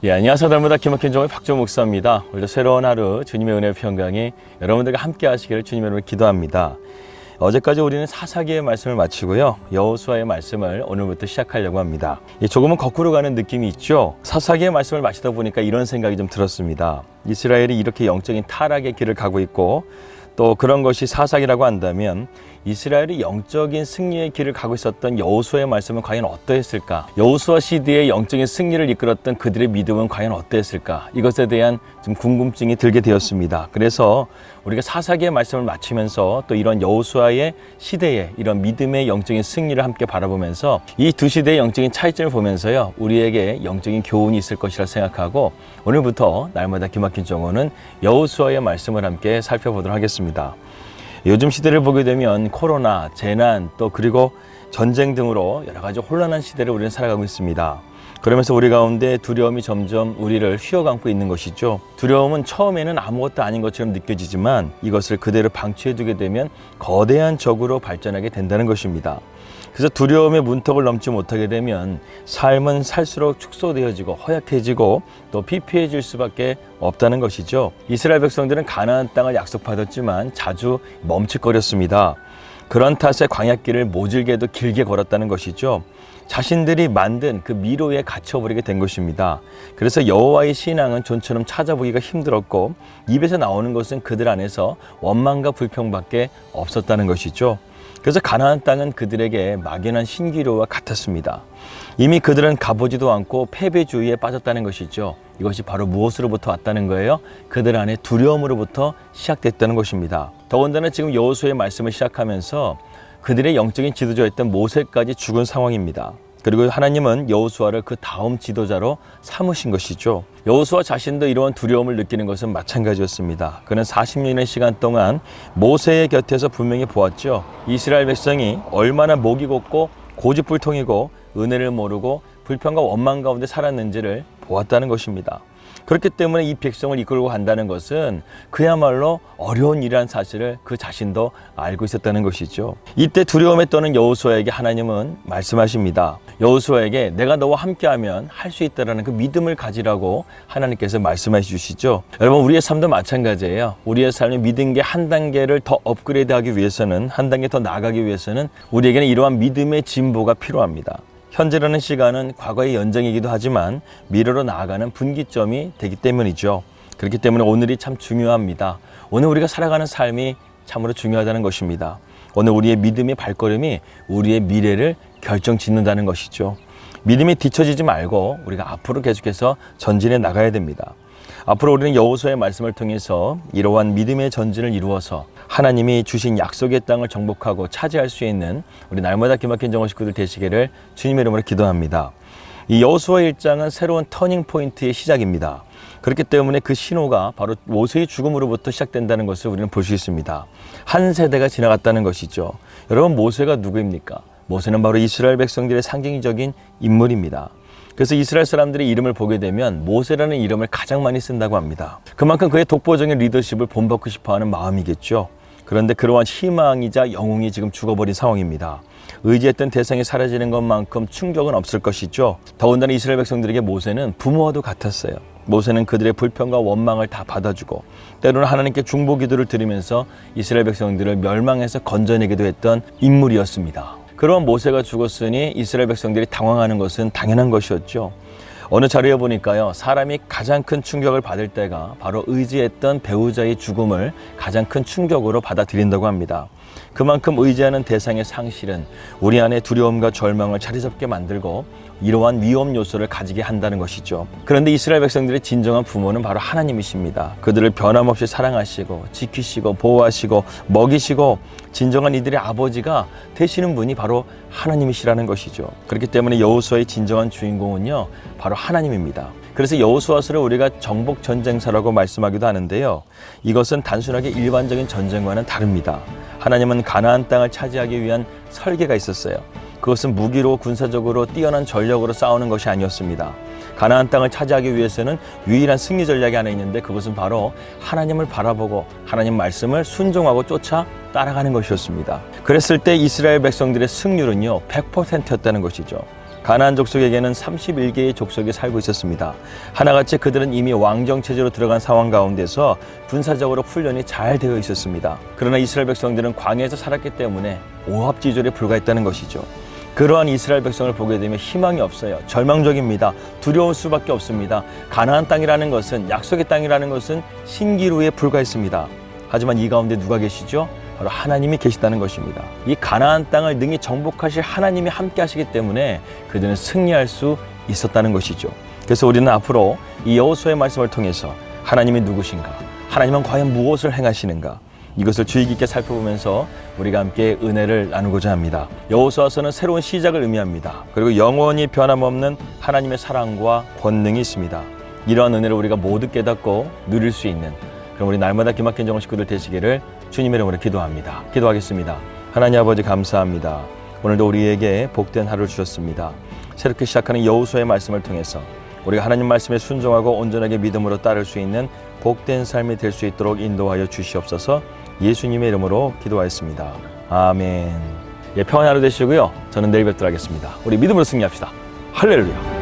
안녕하세요. 날마다 기막힌 종의 박종호 목사입니다. 오늘도 새로운 하루 주님의 은혜의 평강이 여러분들과 함께 하시기를 주님의 이름으로 기도합니다. 어제까지 우리는 사사기의 말씀을 마치고요, 여호수아의 말씀을 오늘부터 시작하려고 합니다. 조금은 거꾸로 가는 느낌이 있죠. 사사기의 말씀을 마치다 보니까 이런 생각이 좀 들었습니다. 이스라엘이 이렇게 영적인 타락의 길을 가고 있고, 또 그런 것이 사사기라고 한다면 이스라엘이 영적인 승리의 길을 가고 있었던 여호수아의 말씀은 과연 어떠했을까? 여호수아 시대의 영적인 승리를 이끌었던 그들의 믿음은 과연 어떠했을까? 이것에 대한 좀 궁금증이 들게 되었습니다. 그래서 우리가 사사기의 말씀을 마치면서 또 이런 여호수아의 시대의 이런 믿음의 영적인 승리를 함께 바라보면서 이 두 시대의 영적인 차이점을 보면서요, 우리에게 영적인 교훈이 있을 것이라 생각하고 오늘부터 날마다 기막힌 정오는 여호수아의 말씀을 함께 살펴보도록 하겠습니다. 요즘 시대를 보게 되면 코로나, 재난, 또 그리고 전쟁 등으로 여러 가지 혼란한 시대를 우리는 살아가고 있습니다. 그러면서 우리 가운데 두려움이 점점 우리를 휘어감고 있는 것이죠. 두려움은 처음에는 아무것도 아닌 것처럼 느껴지지만 이것을 그대로 방치해두게 되면 거대한 적으로 발전하게 된다는 것입니다. 그래서 두려움의 문턱을 넘지 못하게 되면 삶은 살수록 축소되어지고 허약해지고 또 피폐해질 수밖에 없다는 것이죠. 이스라엘 백성들은 가나안 땅을 약속받았지만 자주 멈칫거렸습니다. 그런 탓에 광야길을 모질게도 길게 걸었다는 것이죠. 자신들이 만든 그 미로에 갇혀버리게 된 것입니다. 그래서 여호와의 신앙은 좀처럼 찾아보기가 힘들었고 입에서 나오는 것은 그들 안에서 원망과 불평밖에 없었다는 것이죠. 그래서 가나안 땅은 그들에게 막연한 신기루와 같았습니다. 이미 그들은 가보지도 않고 패배주의에 빠졌다는 것이죠. 이것이 바로 무엇으로부터 왔다는 거예요? 그들 안에 두려움으로부터 시작됐다는 것입니다. 더군다나 지금 여호수아의 말씀을 시작하면서 그들의 영적인 지도자였던 모세까지 죽은 상황입니다. 그리고 하나님은 여호수아를 그 다음 지도자로 삼으신 것이죠. 여호수아 자신도 이러한 두려움을 느끼는 것은 마찬가지였습니다. 그는 40년의 시간 동안 모세의 곁에서 분명히 보았죠. 이스라엘 백성이 얼마나 목이 곱고 고집불통이고 은혜를 모르고 불평과 원망 가운데 살았는지를 보았다는 것입니다. 그렇기 때문에 이 백성을 이끌고 간다는 것은 그야말로 어려운 일이라는 사실을 그 자신도 알고 있었다는 것이죠. 이때 두려움에 떠는 여호수아에게 하나님은 말씀하십니다. 여호수아에게 내가 너와 함께하면 할 수 있다라는 그 믿음을 가지라고 하나님께서 말씀해 주시죠. 여러분, 우리의 삶도 마찬가지예요. 우리의 삶의 믿음의 한 단계를 더 업그레이드하기 위해서는, 한 단계 더 나아가기 위해서는 우리에게는 이러한 믿음의 진보가 필요합니다. 현재라는 시간은 과거의 연장이기도 하지만 미래로 나아가는 분기점이 되기 때문이죠. 그렇기 때문에 오늘이 참 중요합니다. 오늘 우리가 살아가는 삶이 참으로 중요하다는 것입니다. 오늘 우리의 믿음의 발걸음이 우리의 미래를 결정짓는다는 것이죠. 믿음이 뒤처지지 말고 우리가 앞으로 계속해서 전진해 나가야 됩니다. 앞으로 우리는 여호수아의 말씀을 통해서 이러한 믿음의 전진을 이루어서 하나님이 주신 약속의 땅을 정복하고 차지할 수 있는 우리 날마다 기막힌 정오 식구들 되시기를 주님의 이름으로 기도합니다. 이 여호수아 1장은 새로운 터닝 포인트의 시작입니다. 그렇기 때문에 그 신호가 바로 모세의 죽음으로부터 시작된다는 것을 우리는 볼 수 있습니다. 한 세대가 지나갔다는 것이죠. 여러분, 모세가 누구입니까? 모세는 바로 이스라엘 백성들의 상징적인 인물입니다. 그래서 이스라엘 사람들의 이름을 보게 되면 모세라는 이름을 가장 많이 쓴다고 합니다. 그만큼 그의 독보적인 리더십을 본받고 싶어하는 마음이겠죠. 그런데 그러한 희망이자 영웅이 지금 죽어버린 상황입니다. 의지했던 대상이 사라지는 것만큼 충격은 없을 것이죠. 더군다나 이스라엘 백성들에게 모세는 부모와도 같았어요. 모세는 그들의 불평과 원망을 다 받아주고 때로는 하나님께 중보 기도를 드리면서 이스라엘 백성들을 멸망해서 건져내기도 했던 인물이었습니다. 그런 모세가 죽었으니 이스라엘 백성들이 당황하는 것은 당연한 것이었죠. 어느 자료에 보니까요, 사람이 가장 큰 충격을 받을 때가 바로 의지했던 배우자의 죽음을 가장 큰 충격으로 받아들인다고 합니다. 그만큼 의지하는 대상의 상실은 우리 안에 두려움과 절망을 자리 잡게 만들고 이러한 위험 요소를 가지게 한다는 것이죠. 그런데 이스라엘 백성들의 진정한 부모는 바로 하나님이십니다. 그들을 변함없이 사랑하시고 지키시고 보호하시고 먹이시고 진정한 이들의 아버지가 되시는 분이 바로 하나님이시라는 것이죠. 그렇기 때문에 여호수아의 진정한 주인공은요, 바로 하나님입니다. 그래서 여호수아서를 우리가 정복 전쟁사라고 말씀하기도 하는데요, 이것은 단순하게 일반적인 전쟁과는 다릅니다. 하나님은 가나안 땅을 차지하기 위한 설계가 있었어요. 그것은 무기로 군사적으로 뛰어난 전력으로 싸우는 것이 아니었습니다. 가나안 땅을 차지하기 위해서는 유일한 승리 전략이 하나 있는데 그것은 바로 하나님을 바라보고 하나님 말씀을 순종하고 쫓아 따라가는 것이었습니다. 그랬을 때 이스라엘 백성들의 승률은요 100%였다는 것이죠. 가나안 족속에게는 31개의 족속이 살고 있었습니다. 하나같이 그들은 이미 왕정 체제로 들어간 상황 가운데서 군사적으로 훈련이 잘 되어 있었습니다. 그러나 이스라엘 백성들은 광야에서 살았기 때문에 오합지졸에 불과했다는 것이죠. 그러한 이스라엘 백성을 보게 되면 희망이 없어요. 절망적입니다. 두려울 수밖에 없습니다. 가나안 땅이라는 것은, 약속의 땅이라는 것은 신기루에 불과했습니다. 하지만 이 가운데 누가 계시죠? 바로 하나님이 계시다는 것입니다. 이 가나안 땅을 능히 정복하실 하나님이 함께 하시기 때문에 그들은 승리할 수 있었다는 것이죠. 그래서 우리는 앞으로 이 여호수아의 말씀을 통해서 하나님이 누구신가, 하나님은 과연 무엇을 행하시는가, 이것을 주의 깊게 살펴보면서 우리가 함께 은혜를 나누고자 합니다. 여호수아서는 새로운 시작을 의미합니다. 그리고 영원히 변함없는 하나님의 사랑과 권능이 있습니다. 이러한 은혜를 우리가 모두 깨닫고 누릴 수 있는, 그럼 우리 날마다 기막힌 정원 식구들 되시기를 주님의 이름으로 기도합니다. 기도하겠습니다. 하나님 아버지 감사합니다. 오늘도 우리에게 복된 하루를 주셨습니다. 새롭게 시작하는 여호수아의 말씀을 통해서 우리가 하나님 말씀에 순종하고 온전하게 믿음으로 따를 수 있는 복된 삶이 될 수 있도록 인도하여 주시옵소서. 예수님의 이름으로 기도하였습니다. 아멘. 평안한 하루 되시고요. 저는 내일 뵙도록 하겠습니다. 우리 믿음으로 승리합시다. 할렐루야.